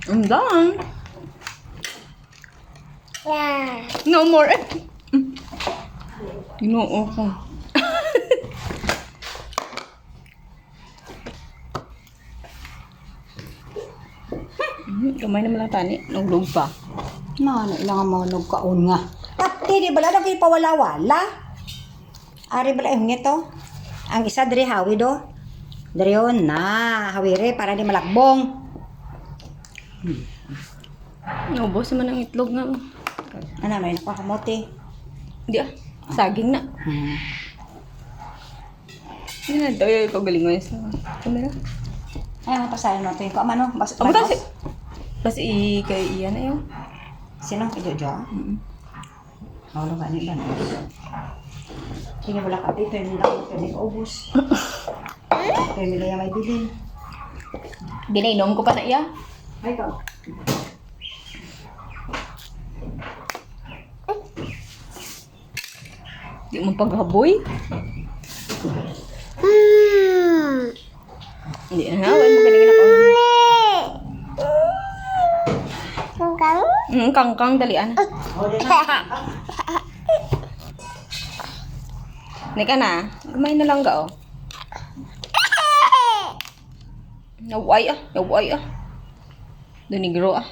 I'm done. Yeah. No more. Ginoo ko. Kamay naman lang tani. Naglog pa. Ilangan mo nagkaon nga. Tapos, di bala lagi pawala-wala. Ari bala yung ito. Ang isa diri hawi do. Diri yun na. Hawire para di malakbong. Naubos naman ang itlog nga. Ano, may nakakamote. Hindi ah. Saging na. Hindi na daw yung pagalingon sa camera. Ay, mapasayan natin ko. Amano? Amo ta si... Basta kay iyan na yun. Sino? Ijo-jo? Hawalo ka ni Ban. Sige wala ka dito. Hindi ako pwede kaubos. Kaya nila yung may bilin. Ginainom ko pa na iya. Ay, ikaw. Di mo paghaboy. Hindi na nga. Huwag mo ganyan ako. Kangkang dalian. Nika na. Gamay na lang ga oh. Naway ah. Naway ah. Dunigro ah.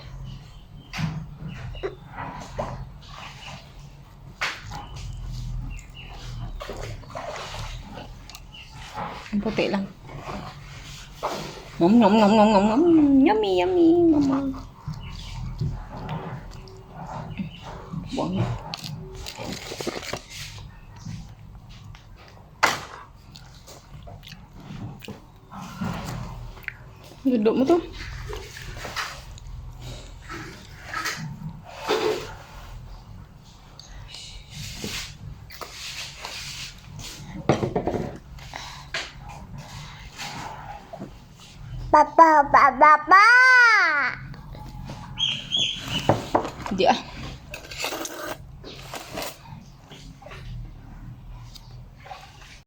Ang puti lang. Nom nom nom nom nom nom. Yummy yummy mama. Buang. Duduk mo to. Papa. Hindi ah.